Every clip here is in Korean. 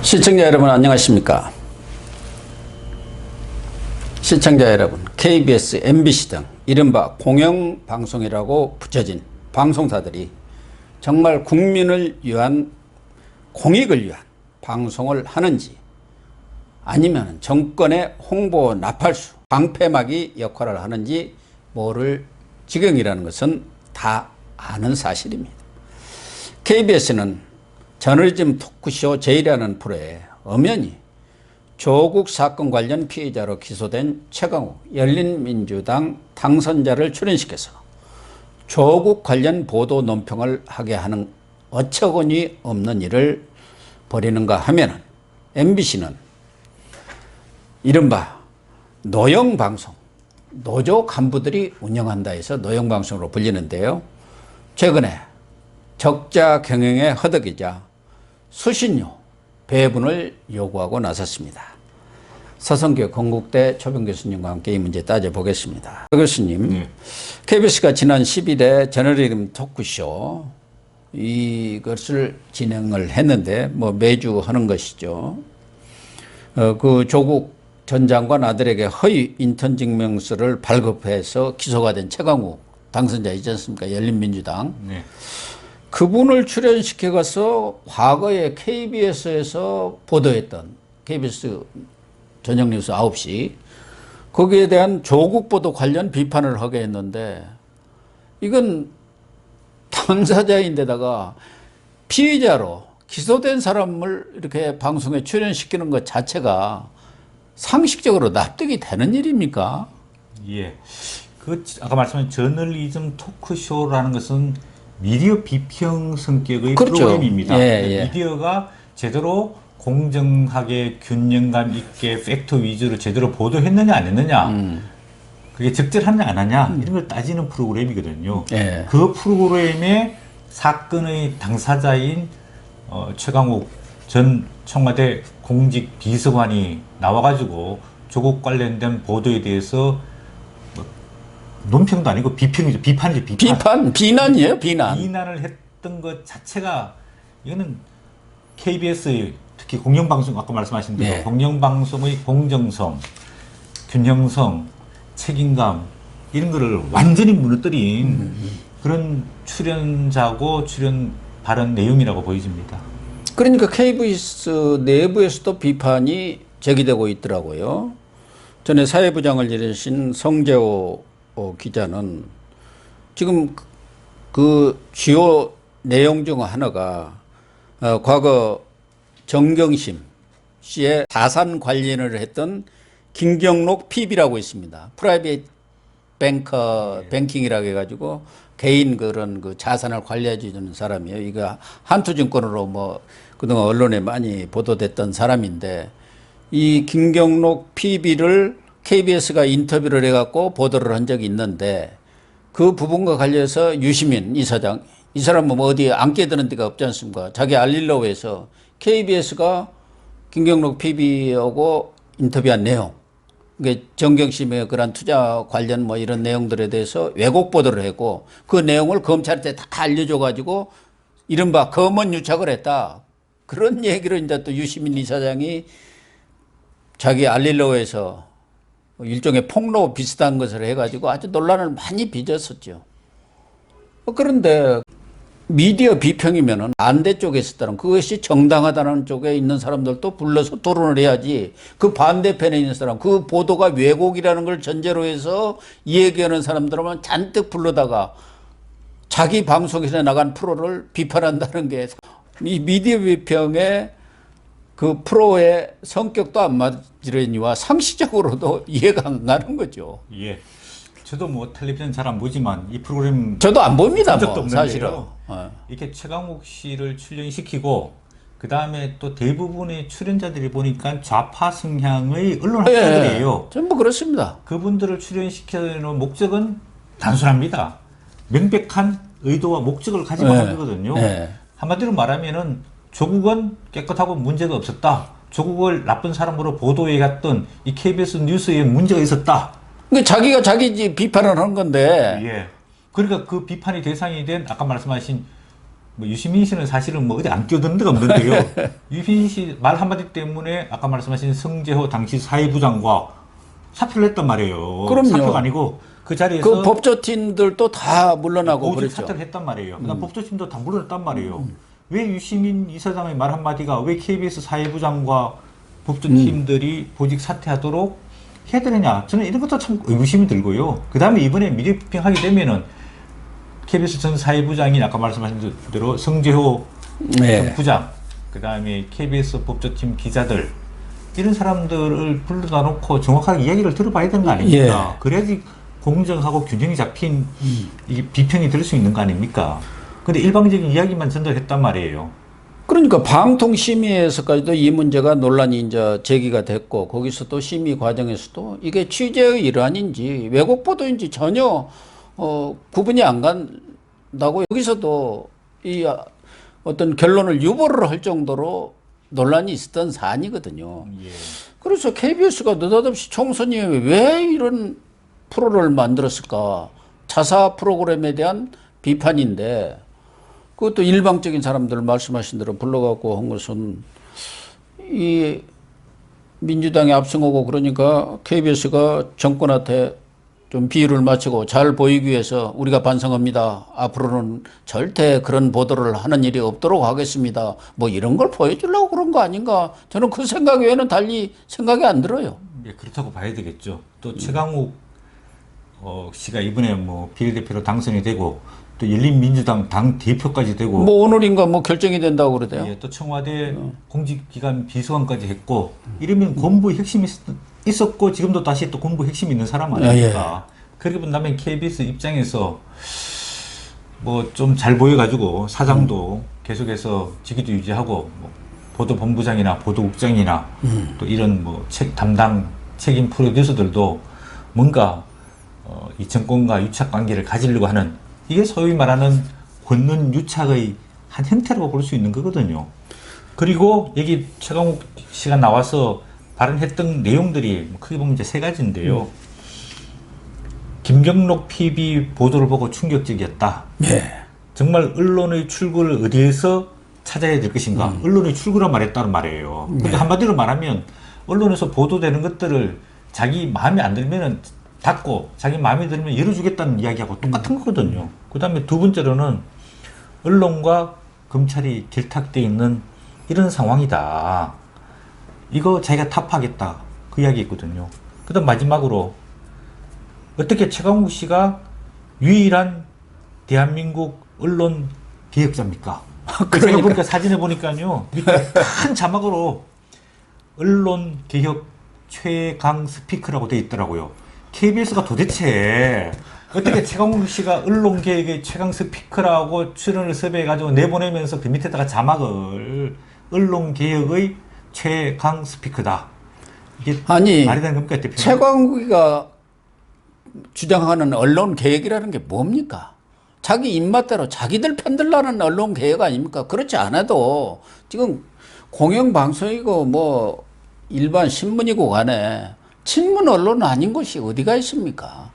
시청자 여러분 안녕하십니까. 시청자 여러분, KBS, MBC 등 이른바 공영방송이라고 붙여진 방송사들이 정말 국민을 위한 공익을 위한 방송을 하는지 아니면 정권의 홍보 나팔수 방패막이 역할을 하는지 모를 지경이라는 것은 다 아는 사실입니다. KBS는 저널리즘 토크쇼 제이라는 프로에 엄연히 조국 사건 관련 피해자로 기소된 최강욱 열린민주당 당선자를 출연시켜서 조국 관련 보도 논평을 하게 하는 어처구니 없는 일을 벌이는가 하면 MBC는 이른바 노영방송, 노조 간부들이 운영한다 해서 노영방송으로 불리는데요. 최근에 적자 경영에 허덕이자 수신료 배분을 요구하고 나섰습니다. 서성교 건국대 초병 교수님과 함께 이 문제 따져보겠습니다. 조 교수님, KBS가 지난 10일에 저널리즘 토크쇼 이것을 진행을 했는데 뭐 매주 하는 것이죠. 그 조국 전 장관 아들에게 허위 인턴 증명서를 발급해서 기소가 된 최강욱 당선자 있지 않습니까? 열린민주당. 네. 그분을 출연시켜가서 과거에 KBS에서 보도했던 KBS 저녁 뉴스 9시 거기에 대한 조국 보도 관련 비판을 하게 했는데 이건 당사자인데다가 피의자로 기소된 사람을 이렇게 방송에 출연시키는 것 자체가 상식적으로 납득이 되는 일입니까? 예. 아까 말씀하신 저널리즘 토크쇼라는 것은 미디어 비평 성격의 그렇죠. 프로그램입니다. 예. 미디어가 제대로 공정하게 균형감 있게 팩트 위주로 제대로 보도했느냐 안 했느냐 그게 적절하냐 안 하냐 이런 걸 따지는 프로그램이거든요. 예. 그 프로그램의 사건의 당사자인 최강욱 전 청와대 공직 비서관이 나와가지고 조국 관련된 보도에 대해서 논평도 아니고 비평이죠. 비판이죠. 비난이에요. 비난을 했던 것 자체가 이거는 KBS의 특히 공영방송 아까 말씀하신 대로 공영방송의 공정성, 균형성, 책임감 이런 거를 완전히 무너뜨린 그런 출연자고 출연 발언 내용이라고 보여집니다. 그러니까 KBS 내부에서도 비판이 제기되고 있더라고요. 전에 사회부장을 지내신 성재호 기자는 지금 그 주요 내용 중 하나가 과거 정경심 씨의 자산 관리인을 했던 김경록 PB라고 있습니다. 프라이빗 뱅킹이라고 해가지고 개인 그런 그 자산을 관리해 주는 사람이에요. 이거 한투증권으로 뭐 그동안 언론에 많이 보도됐던 사람인데 이 김경록 PB를 KBS가 인터뷰를 해갖고 보도를 한 적이 있는데 그 부분과 관련해서 유시민 이사장, 이 사람은 뭐 어디에 안 끼드는 데가 없지 않습니까? 자기 알리려고 해서 KBS가 김경록 PB하고 인터뷰한 내용, 정경심의 그런 투자 관련 뭐 이런 내용들에 대해서 왜곡 보도를 했고 그 내용을 검찰한테 다 알려줘가지고 이른바 검언 유착을 했다. 그런 얘기를 이제 또 유시민 이사장이 자기 알리려고 해서 일종의 폭로 비슷한 것을 해가지고 아주 논란을 많이 빚었었죠. 그런데 미디어 비평이면은 반대 쪽에 있었다는 그것이 정당하다는 쪽에 있는 사람들도 불러서 토론을 해야지 그 반대편에 있는 사람 그 보도가 왜곡이라는 걸 전제로 해서 이 얘기하는 사람들은 잔뜩 불러다가 자기 방송에서 나간 프로를 비판한다는 게 이 미디어 비평의 그 프로의 성격도 안 맞으려니와 상식적으로도 이해가 안 가는 거죠. 예. 저도 뭐 텔레비전 잘 안 보지만 이 프로그램 저도 안 봅니다. 뭐 사실은. 이렇게 최강욱 씨를 출연시키고 그 다음에 또 대부분의 출연자들이 보니까 좌파 성향의 언론 학자들이에요. 전부 그렇습니다. 그분들을 출연시키는 목적은 단순합니다. 명백한 의도와 목적을 가지고 한 거거든요. 한마디로 말하면은 조국은 깨끗하고 문제가 없었다. 조국을 나쁜 사람으로 보도해 갔던 이 KBS 뉴스에 문제가 있었다. 그러니까 자기가 자기 비판을 한 건데. 예. 그러니까 그 비판의 대상이 된 아까 말씀하신 뭐 유시민 씨는 사실은 뭐 어디 안 끼어드는 데가 없는데요. 유시민 씨 말 한마디 때문에 아까 말씀하신 성재호 당시 사회부장과 사표를 냈단 말이에요. 그럼요. 사표가 아니고 그 자리에서 그 법조팀들도 다 물러나고 보직 그랬죠. 사퇴를 했단 말이에요. 그다음 법조팀도 다 물러났단 말이에요. 왜 유시민 이사장의 말 한마디가 왜 KBS 사회부장과 법조팀들이 보직 사퇴하도록 해야 되느냐? 저는 이런 것도 참 의구심이 들고요. 그 다음에 이번에 미디어피핑 하게 되면은 KBS 전 사회부장이 아까 말씀하신 대로 성재호 네. 전 부장, 그 다음에 KBS 법조팀 기자들 이런 사람들을 불러다 놓고 정확하게 이야기를 들어봐야 되는 거 아닙니까? 예. 그래야지 공정하고 균형이 잡힌 이게 비평이 될 수 있는 거 아닙니까? 근데 일방적인 이야기만 전달했단 말이에요. 그러니까 방통심의에서까지도 이 문제가 논란이 이제 제기가 됐고 거기서 또 심의 과정에서도 이게 취재의 일환인지 왜곡 보도인지 전혀 구분이 안 간다고 여기서도 이 어떤 결론을 유보를 할 정도로 논란이 있었던 사안이거든요. 예. 그래서 KBS가 느닷없이 총선이 왜 이런 프로를 만들었을까? 자사 프로그램에 대한 비판인데 그것도 일방적인 사람들 말씀하신 대로 불러갖고 한 것은 이 민주당이 압승하고 그러니까 KBS가 정권한테 좀 비유를 맞추고 잘 보이기 위해서 우리가 반성합니다. 앞으로는 절대 그런 보도를 하는 일이 없도록 하겠습니다. 뭐 이런 걸 보여주려고 그런 거 아닌가? 저는 그 생각 외에는 달리 생각이 안 들어요. 예, 그렇다고 봐야 되겠죠. 또 최강욱 씨가 이번에 뭐 비례대표로 당선이 되고 또 열린민주당 당 대표까지 되고 뭐 오늘인가 뭐 결정이 된다고 그러대요. 예, 또 청와대 공직기관 비서관까지 했고 이러면 군부의 핵심이 있었고 지금도 다시 또 군부 핵심이 있는 사람 아닙니까? 그렇게 본다면 KBS 입장에서 뭐 좀 잘 보여가지고 사장도 계속해서 직위도 유지하고 뭐 보도본부장이나 보도국장이나 또 이런 뭐 담당 책임 프로듀서들도 뭔가 이 정권과 유착 관계를 가지려고 하는 이게 소위 말하는 권능 유착의 한 형태라고 볼 수 있는 거거든요. 그리고 여기 최강욱 씨가 나와서 발언했던 내용들이 크게 보면 이제 세 가지인데요. 김경록 PB 보도를 보고 충격적이었다. 예. 정말 언론의 출구를 어디에서 찾아야 될 것인가? 언론의 출구란 말했다는 말이에요. 근데 한마디로 말하면 언론에서 보도되는 것들을 자기 마음에 안 들면은 닫고 자기 마음에 들면 열어주겠다는 이야기하고 똑같은 거거든요. 그 다음에 두 번째로는 언론과 검찰이 결탁되어 있는 이런 상황이다. 이거 자기가 타파하겠다. 그 이야기 있거든요. 그 다음 마지막으로 어떻게 최강욱 씨가 유일한 대한민국 언론 개혁자입니까? 제가 보니까 사진에 보니까요. 밑에 큰 자막으로 언론 개혁 최강 스피커라고 되어 있더라고요. KBS가 도대체 어떻게 최강욱 씨가 언론개혁의 최강 스피커라고 출연을 섭외해가지고 내보내면서 그 밑에다가 자막을 언론개혁의 최강 스피커다. 이게 아니 말이 되는 겁니까? 대표님? 최광욱이가 주장하는 언론 개혁이라는 게 뭡니까? 자기 입맛대로 자기들 편들라는 언론 개혁 아닙니까? 그렇지 않아도 지금 공영방송이고 뭐 일반 신문이고 간에 친문 언론 아닌 것이 어디가 있습니까?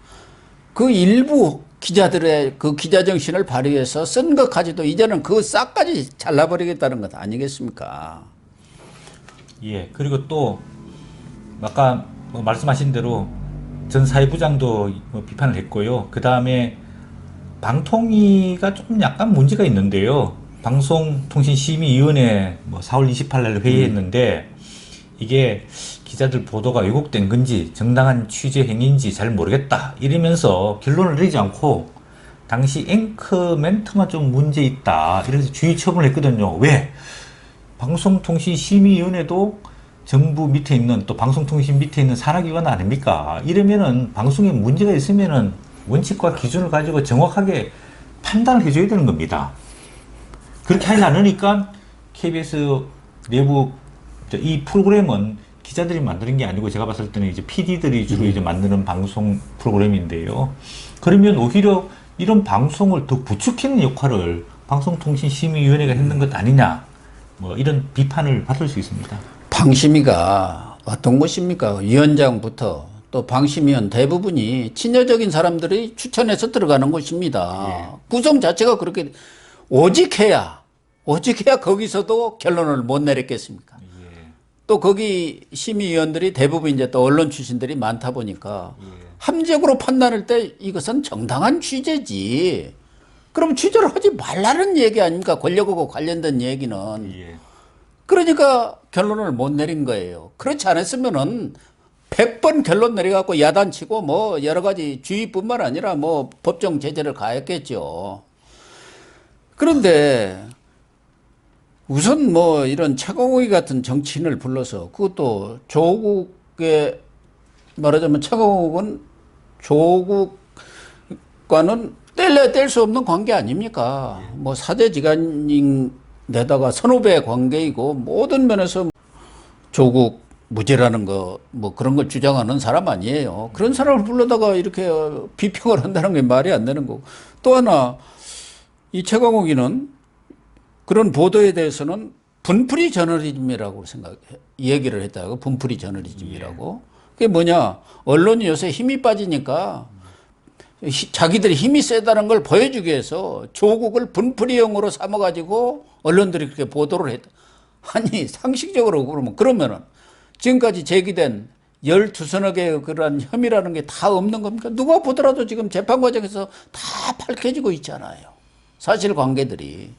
그 일부 기자들의 그 기자 정신을 발휘해서 쓴 것까지도 이제는 그 싹까지 잘라버리겠다는 것 아니겠습니까? 예, 그리고 또 아까 뭐 말씀하신 대로 전 사회부장도 뭐 비판을 했고요. 그 다음에 방통위가 조금 약간 문제가 있는데요. 방송통신심의위원회 뭐 4월 28일 날 회의했는데 이게 기자들 보도가 왜곡된 건지 정당한 취재 행위인지 잘 모르겠다 이러면서 결론을 내리지 않고 당시 앵커 멘트만 좀 문제 있다 이래서 주의 처분을 했거든요. 왜? 방송통신심의위원회도 정부 밑에 있는 또 방송통신 밑에 있는 산하기관 아닙니까? 이러면은 방송에 문제가 있으면은 원칙과 기준을 가지고 정확하게 판단을 해줘야 되는 겁니다. 그렇게 하지 않으니까 KBS 내부 이 프로그램은 기자들이 만드는 게 아니고 제가 봤을 때는 이제 PD들이 주로 이제 만드는 방송 프로그램인데요. 그러면 오히려 이런 방송을 더 부추기는 역할을 방송통신심의위원회가 했는 것 아니냐. 뭐 이런 비판을 받을 수 있습니다. 방심위가 어떤 곳입니까? 위원장부터 또 방심위원 대부분이 친여적인 사람들이 추천해서 들어가는 곳입니다. 예. 구성 자체가 그렇게 오직해야 거기서도 결론을 못 내렸겠습니까? 또 거기 심의위원들이 대부분 이제 또 언론 출신들이 많다 보니까 합리적으로 판단할 때 이것은 정당한 취재지. 그럼 취재를 하지 말라는 얘기 아닙니까? 권력하고 관련된 얘기는. 그러니까 결론을 못 내린 거예요. 그렇지 않았으면은 100번 결론 내려갖고 야단치고 뭐 여러 가지 주의뿐만 아니라 뭐 법정 제재를 가했겠죠. 그런데 우선 뭐 이런 최강욱이 같은 정치인을 불러서 그것도 조국의 말하자면 최강욱은 조국과는 뗄래야 뗄 수 없는 관계 아닙니까? 뭐 사제지간인데다가 선후배 관계이고 모든 면에서 조국 무죄라는 거 뭐 그런 걸 주장하는 사람 아니에요. 그런 사람을 불러다가 이렇게 비평을 한다는 게 말이 안 되는 거고. 또 하나 이 최강욱이는 그런 보도에 대해서는 분풀이 저널리즘이라고 얘기를 했다고. 분풀이 저널리즘이라고. 그게 뭐냐? 언론이 요새 힘이 빠지니까 자기들이 힘이 세다는 걸 보여주기 위해서 조국을 분풀이용으로 삼아가지고 언론들이 그렇게 보도를 했다. 아니 상식적으로 그러면은 지금까지 제기된 12서너 개의 그러한 혐의라는 게 다 없는 겁니까? 누가 보더라도 지금 재판 과정에서 다 밝혀지고 있잖아요. 사실관계들이.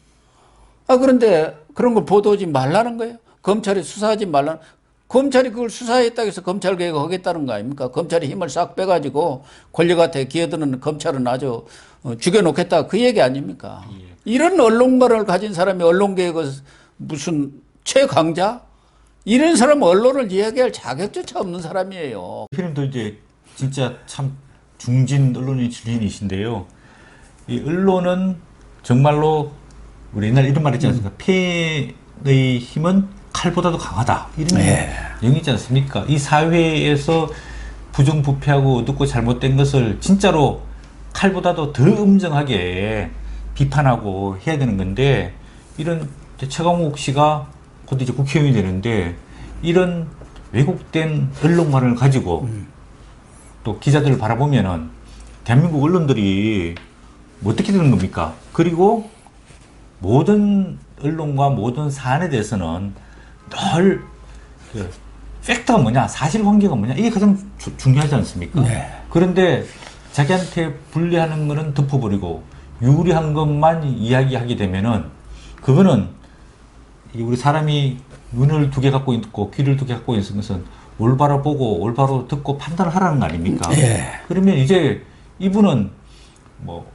그런데 그런 걸 보도하지 말라는 거예요. 검찰이 수사하지 말라는. 검찰이 그걸 수사했다고 해서 검찰 개혁하겠다는 거 아닙니까? 검찰이 힘을 싹 빼가지고 권력한테 기어드는 검찰은 아주 죽여놓겠다 그 얘기 아닙니까? 이런 언론관을 가진 사람이 언론개혁을 무슨 최강자? 이런 사람은 언론을 이야기할 자격조차 없는 사람이에요. 대표님도 이제 진짜 참 중진 언론인 출신이신데요. 이 언론은 정말로 우리 옛날에 이런 말 있지 않습니까? 펜의 힘은 칼보다도 강하다. 이런 내용이 있지 않습니까? 이 사회에서 부정부패하고 어둡고 잘못된 것을 진짜로 칼보다도 더 엄정하게 비판하고 해야 되는 건데, 이런 최강욱 씨가 곧 이제 국회의원이 되는데 이런 왜곡된 언론관을 가지고 또 기자들을 바라보면은 대한민국 언론들이 뭐 어떻게 되는 겁니까? 그리고 모든 언론과 모든 사안에 대해서는 늘 팩트가 뭐냐, 사실관계가 뭐냐, 이게 가장 중요하지 않습니까? 네. 그런데 자기한테 불리하는 거는 덮어버리고 유리한 것만 이야기하게 되면은 그거는 우리 사람이 눈을 두 개 갖고 있고 귀를 두 개 갖고 있는 것은 올바로 보고 올바로 듣고 판단을 하라는 거 아닙니까? 그러면 이제 이분은 뭐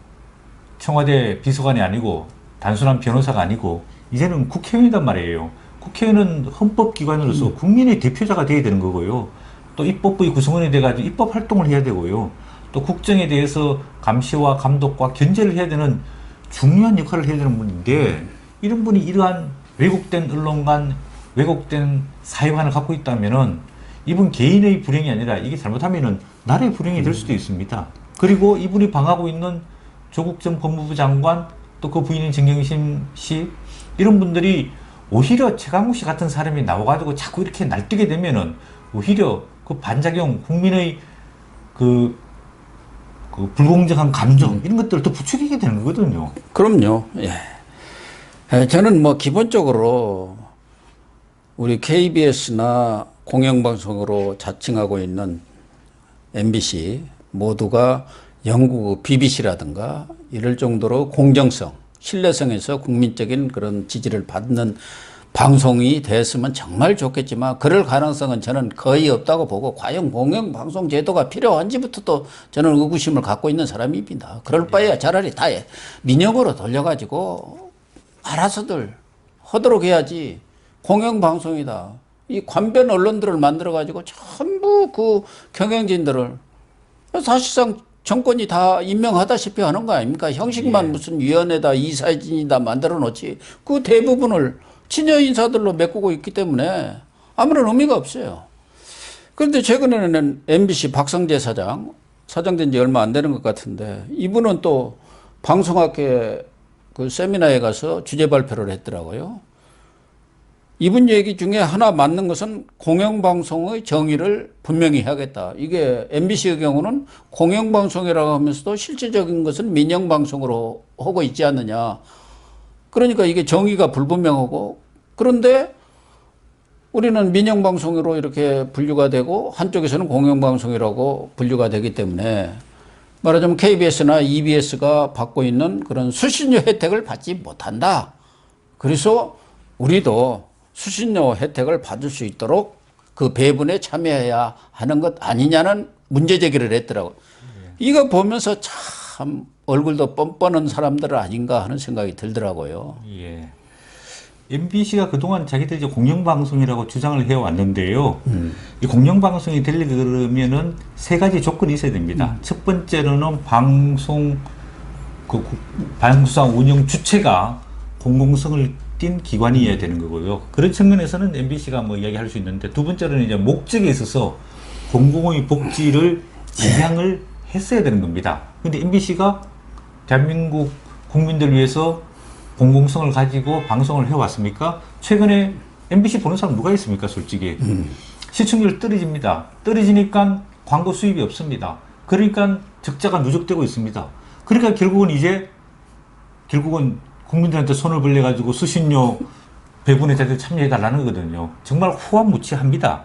청와대 비서관이 아니고 단순한 변호사가 아니고 이제는 국회의원이란 말이에요. 국회의원은 헌법기관으로서 국민의 대표자가 돼야 되는 거고요. 또 입법부의 구성원이 돼가지고 입법 활동을 해야 되고요. 또 국정에 대해서 감시와 감독과 견제를 해야 되는 중요한 역할을 해야 되는 분인데, 이런 분이 이러한 왜곡된 언론관, 왜곡된 사회관을 갖고 있다면은 이분 개인의 불행이 아니라 이게 잘못하면은 나라의 불행이 될 수도 있습니다. 그리고 이분이 방하고 있는 조국 전 법무부 장관, 또 그 부인인 정경심 씨, 이런 분들이 오히려 최강욱 씨 같은 사람이 나와가지고 자꾸 이렇게 날뛰게 되면은 오히려 그 반작용, 국민의 그 불공정한 감정, 이런 것들을 더 부추기게 되는 거거든요. 그럼요. 저는 뭐 기본적으로 우리 KBS나 공영방송으로 자칭하고 있는 MBC 모두가 영국 BBC라든가 이럴 정도로 공정성, 신뢰성에서 국민적인 그런 지지를 받는 방송이 됐으면 정말 좋겠지만 그럴 가능성은 저는 거의 없다고 보고, 과연 공영방송 제도가 필요한지부터 또 저는 의구심을 갖고 있는 사람입니다. 그럴 바에야 차라리 다 민영으로 돌려가지고 알아서들 하도록 해야지. 공영방송이다, 이 관변 언론들을 만들어가지고 전부 그 경영진들을 사실상 정권이 다 임명하다시피 하는 거 아닙니까? 형식만 무슨 위원회다, 이사진이다 만들어 놓지 그 대부분을 친여 인사들로 메꾸고 있기 때문에 아무런 의미가 없어요. 그런데 최근에는 MBC 박성재 사장된 지 얼마 안 되는 것 같은데, 이분은 또 방송학회 그 세미나에 가서 주제 발표를 했더라고요. 이분 얘기 중에 하나 맞는 것은 공영방송의 정의를 분명히 해야겠다. 이게 MBC의 경우는 공영방송이라고 하면서도 실질적인 것은 민영방송으로 하고 있지 않느냐. 그러니까 이게 정의가 불분명하고, 그런데 우리는 민영방송으로 이렇게 분류가 되고 한쪽에서는 공영방송이라고 분류가 되기 때문에 말하자면 KBS나 EBS가 받고 있는 그런 수신료 혜택을 받지 못한다. 그래서 우리도 수신료 혜택을 받을 수 있도록 그 배분에 참여해야 하는 것 아니냐는 문제 제기를 했더라고요. 이거 보면서 참 얼굴도 뻔뻔한 사람들 아닌가 하는 생각이 들더라고요. 예. MBC가 그동안 자기들이 이제 공영방송이라고 주장을 해왔는데요. 이 공영방송이 되려면은 세 가지 조건이 있어야 됩니다. 첫 번째로는 방송사 운영 주체가 공공성을 띈 기관이어야 되는 거고요. 그런 측면에서는 MBC가 뭐 이야기할 수 있는데, 두 번째로는 이제 목적에 있어서 공공의 복지를 지향을 했어야 되는 겁니다. 근데 MBC가 대한민국 국민들을 위해서 공공성을 가지고 방송을 해왔습니까? 최근에 MBC 보는 사람 누가 있습니까, 솔직히? 시청률 떨어집니다. 떨어지니까 광고 수입이 없습니다. 그러니까 적자가 누적되고 있습니다. 그러니까 결국은 국민들한테 손을 벌려가지고 수신료 배분에 자기들 참여해달라는 거거든요. 정말 후한무치합니다.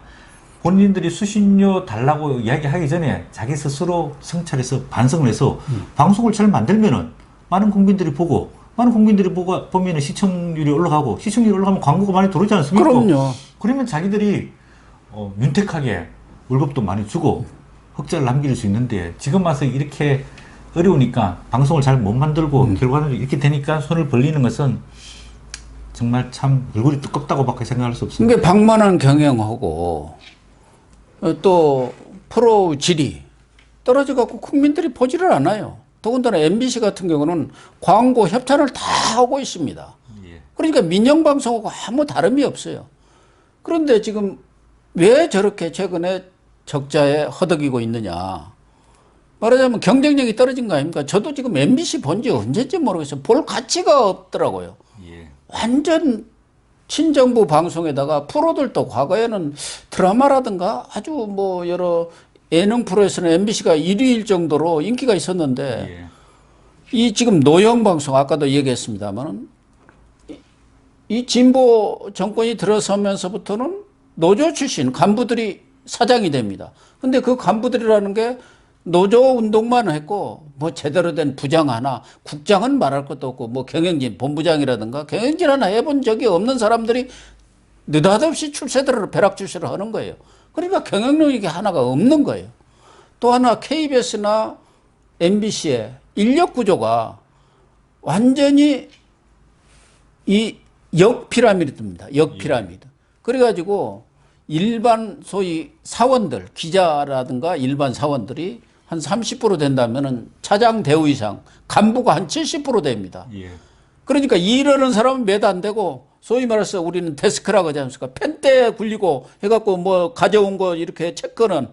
본인들이 수신료 달라고 이야기하기 전에 자기 스스로 성찰해서 반성을 해서 방송을 잘 만들면은 많은 국민들이 보면은 시청률이 올라가고, 시청률이 올라가면 광고가 많이 들어오지 않습니까? 그럼요. 그러면 자기들이 윤택하게 월급도 많이 주고 흑자를 남길 수 있는데, 지금 와서 이렇게 어려우니까 방송을 잘 못 만들고 결과는 이렇게 되니까 손을 벌리는 것은 정말 참 얼굴이 두껍다고밖에 생각할 수 없습니다. 그게 방만한 경영하고 또 프로 질이 떨어져 갖고 국민들이 보지를 않아요. 더군다나 MBC 같은 경우는 광고 협찬을 다 하고 있습니다. 그러니까 민영방송하고 아무 다름이 없어요. 그런데 지금 왜 저렇게 최근에 적자에 허덕이고 있느냐. 말하자면 경쟁력이 떨어진 거 아닙니까? 저도 지금 MBC 본 지 언제인지 모르겠어요. 볼 가치가 없더라고요. 완전 친정부 방송에다가 프로들도 과거에는 드라마라든가 아주 뭐 여러 예능 프로에서는 MBC가 1위일 정도로 인기가 있었는데, 이 지금 노영 방송 아까도 얘기했습니다만, 이 진보 정권이 들어서면서부터는 노조 출신 간부들이 사장이 됩니다. 근데 그 간부들이라는 게 노조 운동만 했고, 뭐 제대로 된 부장 하나, 국장은 말할 것도 없고, 뭐 경영진, 본부장이라든가 경영진 하나 해본 적이 없는 사람들이 느닷없이 벼락 출세를 하는 거예요. 그러니까 경영력이 하나가 없는 거예요. 또 하나 KBS나 MBC의 인력 구조가 완전히 이 역피라미드입니다. 역피라미드. 그래가지고 일반 소위 사원들, 기자라든가 일반 사원들이 한 30% 된다면은 차장 대우이상, 간부가 한 70% 됩니다. 그러니까 일하는 사람은 몇 안 되고, 소위 말해서 우리는 데스크라고 하지 않습니까? 펜대 굴리고 해갖고 뭐 가져온 거 이렇게 체크는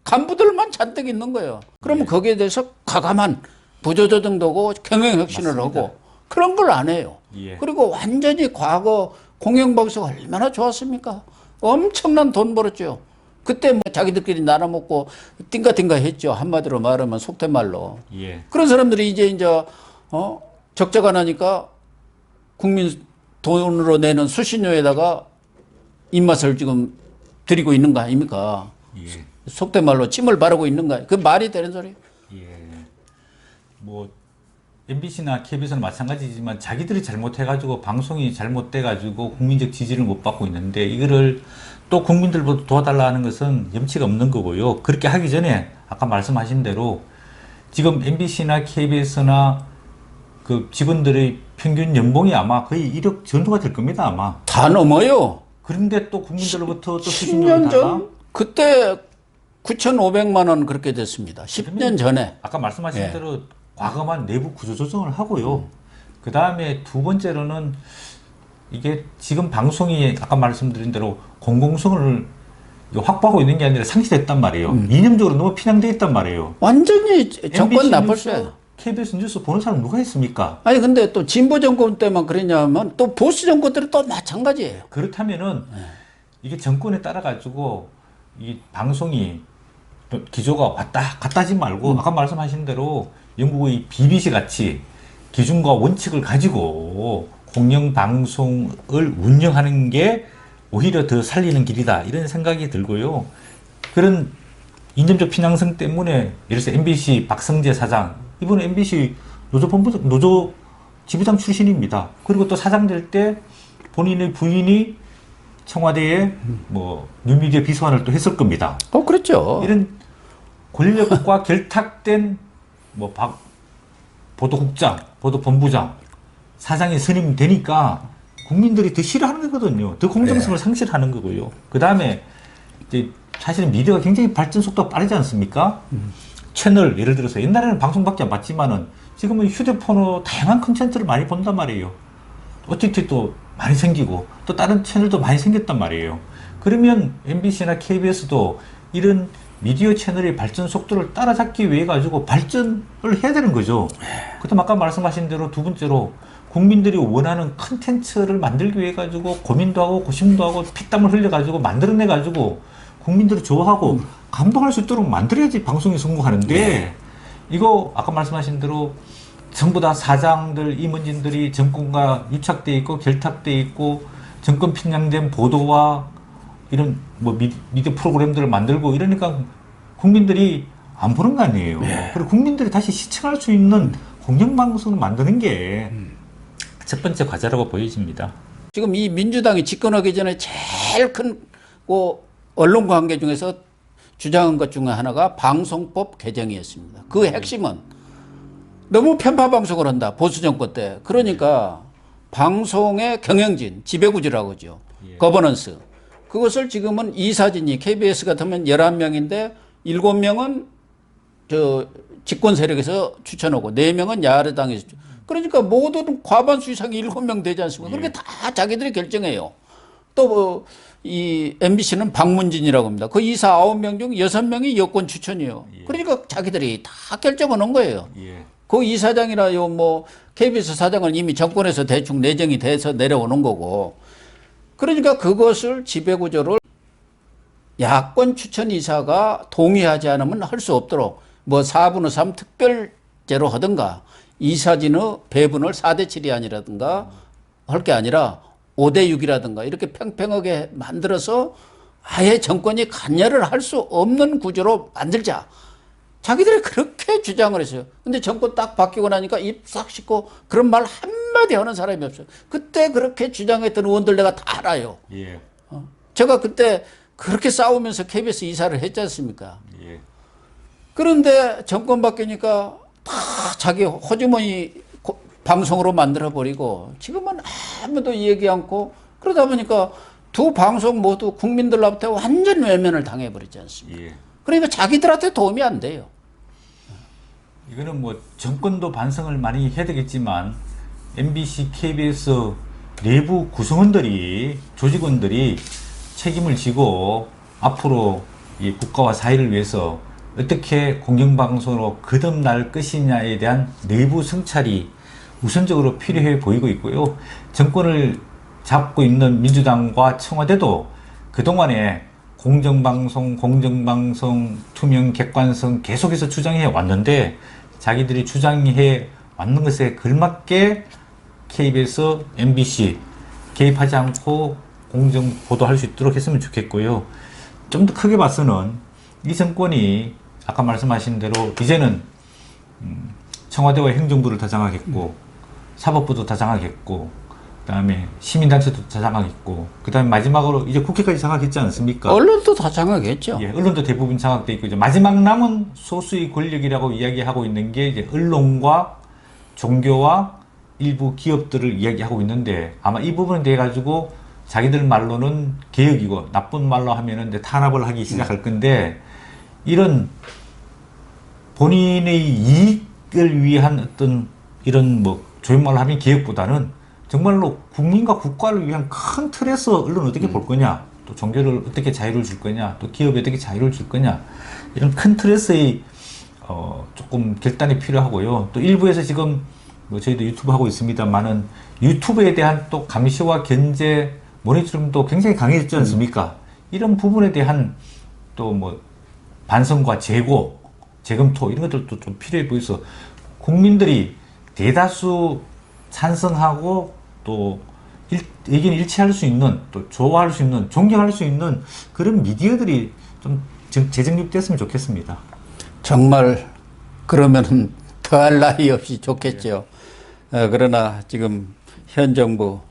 간부들만 잔뜩 있는 거예요. 그러면 거기에 대해서 과감한 부조조정도고 경영혁신을 하고 그런 걸 안 해요. 그리고 완전히 과거 공영방송 얼마나 좋았습니까? 엄청난 돈 벌었죠. 그때 뭐 자기들끼리 나눠먹고 띵가띵가 했죠. 한마디로 말하면 속된 말로. 그런 사람들이 이제 적자가 나니까 국민 돈으로 내는 수신료에다가 입맛을 지금 들이고 있는 거 아닙니까? 속된 말로 침을 바르고 있는 거예요. 그 말이 되는 소리예요. 뭐 MBC나 KBS는 마찬가지지만 자기들이 잘못해가지고 방송이 잘못돼가지고 국민적 지지를 못 받고 있는데, 이거를 또 국민들보다 도와달라 하는 것은 염치가 없는 거고요. 그렇게 하기 전에 아까 말씀하신 대로 지금 MBC나 KBS나 그 직원들의 평균 연봉이 아마 거의 1억 전후가 될 겁니다, 아마. 다 넘어요. 그런데 또 국민들로부터 또 수신료를 10년 전 그때 9,500만 원 그렇게 됐습니다. 10년 전에. 아까 말씀하신 대로 과감한 내부 구조조정을 하고요. 그 다음에 두 번째로는 이게 지금 방송이 아까 말씀드린 대로 공공성을 확보하고 있는 게 아니라 상실했단 말이에요. 이념적으로 너무 편향되어 있단 말이에요. 완전히 정권 나쁠세. KBS 뉴스 보는 사람 누가 있습니까? 아니 근데 또 진보 정권 때만 그랬냐면 또 보수 정권들은 또 마찬가지예요. 그렇다면은 이게 정권에 따라 가지고 이 방송이 기조가 왔다 갔다 하지 말고 아까 말씀하신 대로 영국의 BBC 같이 기준과 원칙을 가지고 공영방송을 운영하는 게 오히려 더 살리는 길이다 이런 생각이 들고요. 그런 이념적 편향성 때문에 예를 들어서 MBC 박성재 사장, 이분은 MBC 노조 지부장 출신입니다. 그리고 또 사장 될 때 본인의 부인이 청와대에 뭐 뉴미디어 비서관을 또 했을 겁니다. 그렇죠. 이런 권력과 결탁된 뭐 보도국장, 보도본부장, 사장이 선임되니까 국민들이 더 싫어하는 거거든요. 더 공정성을 상실하는 거고요. 그 다음에 이제 사실은 미디어가 굉장히 발전 속도가 빠르지 않습니까? 채널, 예를 들어서 옛날에는 방송밖에 안 봤지만은 지금은 휴대폰으로 다양한 콘텐츠를 많이 본단 말이에요. OTT도 많이 생기고 또 다른 채널도 많이 생겼단 말이에요. 그러면 MBC나 KBS도 이런 미디어 채널의 발전 속도를 따라잡기 위해 가지고 발전을 해야 되는 거죠. 그다음 아까 말씀하신 대로 두 번째로 국민들이 원하는 컨텐츠를 만들기 위해 가지고 고민도 하고 고심도 하고 피땀을 흘려 가지고 만들어내 가지고 국민들이 좋아하고 감동할 수 있도록 만들어야지 방송이 성공하는데 이거 아까 말씀하신 대로 전부 다 사장들, 임원진들이 정권과 유착돼 있고 결탁돼 있고 정권 편향된 보도와 이런 뭐 미디어 프로그램들을 만들고 이러니까 국민들이 안 보는 거 아니에요. 그리고 국민들이 다시 시청할 수 있는 공영방송을 만드는 게 첫 번째 과제라고 보여집니다. 지금 이 민주당이 집권하기 전에 제일 큰 언론 관계 중에서 주장한 것 중에 하나가 방송법 개정이었습니다. 그 핵심은 너무 편파 방송을 한다. 보수 정권 때. 그러니까 방송의 경영진, 지배구조라고 하죠. 거버넌스. 그것을 지금은 이사진이 KBS 같으면 11명인데 7명은 집권 세력에서 추천하고 4명은 야당에서 그러니까 모든 과반수 이상이 7명 되지 않습니까? 그렇게 다 자기들이 결정해요. 또 이 MBC는 박문진이라고 합니다. 그 이사 9명 중 6명이 여권 추천이에요. 그러니까 자기들이 다 결정을 한 거예요. 그 이사장이나 뭐 KBS 사장은 이미 정권에서 대충 내정이 돼서 내려오는 거고. 그러니까 그것을 지배구조를 야권 추천 이사가 동의하지 않으면 할 수 없도록 뭐 4분의 3 특별제로 하든가 이사진의 배분을 4대 7이 아니라든가 할 게 아니라 5대 6이라든가 이렇게 평평하게 만들어서 아예 정권이 관여를 할 수 없는 구조로 만들자. 자기들이 그렇게 주장을 했어요. 근데 정권 딱 바뀌고 나니까 입 싹 씻고 그런 말 한마디 하는 사람이 없어요. 그때 그렇게 주장했던 의원들 내가 다 알아요. 제가 그때 그렇게 싸우면서 KBS 이사를 했지 않습니까? 그런데 정권 바뀌니까 다 자기 호주머니 방송으로 만들어버리고 지금은 아무도 얘기 않고 그러다 보니까 두 방송 모두 국민들한테 완전 외면을 당해버리지 않습니까? 그러니까 자기들한테 도움이 안 돼요. 이거는 뭐 정권도 반성을 많이 해야 되겠지만 MBC, KBS 내부 구성원들이 조직원들이 책임을 지고 앞으로 이 국가와 사회를 위해서 어떻게 공영방송으로 거듭날 것이냐에 대한 내부 성찰이 우선적으로 필요해 보이고 있고요. 정권을 잡고 있는 민주당과 청와대도 그동안에 공정방송, 투명, 객관성 계속해서 주장해 왔는데 자기들이 주장해 왔는 것에 걸맞게 KBS, MBC 개입하지 않고 공정 보도할 수 있도록 했으면 좋겠고요. 좀 더 크게 봐서는 이 정권이 아까 말씀하신 대로 이제는 청와대와 행정부를 다 장악했고 사법부도 다 장악했고 그 다음에 시민단체도 다 장악했고 그 다음에 마지막으로 이제 국회까지 장악했지 않습니까? 언론도 다 장악했죠. 언론도 대부분 장악돼 있고 이제 마지막 남은 소수의 권력이라고 이야기하고 있는 게 이제 언론과 종교와 일부 기업들을 이야기하고 있는데 아마 이 부분에 대해 가지고 자기들 말로는 개혁이고 나쁜 말로 하면은 이제 탄압을 하기 시작할 건데 이런 본인의 이익을 위한 어떤 이런 뭐 좋은 말로 하면 개혁보다는 정말로 국민과 국가를 위한 큰 틀에서 언론을 어떻게 볼 거냐, 또 종교를 어떻게 자유를 줄 거냐, 또 기업에 어떻게 자유를 줄 거냐 이런 큰 틀에서의 조금 결단이 필요하고요. 또 일부에서 지금 뭐 저희도 유튜브 하고 있습니다만은 유튜브에 대한 또 감시와 견제 모니터링도 굉장히 강해졌지 않습니까? 이런 부분에 대한 또 뭐 반성과 재검토 이런 것들도 좀 필요해 보여서 국민들이 대다수 찬성하고 또 의견 일치할 수 있는, 또 좋아할 수 있는, 존경할 수 있는 그런 미디어들이 좀 재정립됐으면 좋겠습니다. 정말 그러면은 더할 나위 없이 좋겠죠. 그러나 지금 현 정부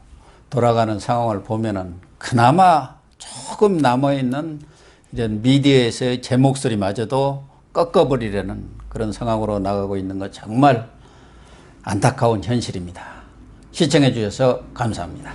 돌아가는 상황을 보면은 그나마 조금 남아있는 이런 미디어에서의 제 목소리마저도 꺾어버리려는 그런 상황으로 나가고 있는 것 정말 안타까운 현실입니다. 시청해 주셔서 감사합니다.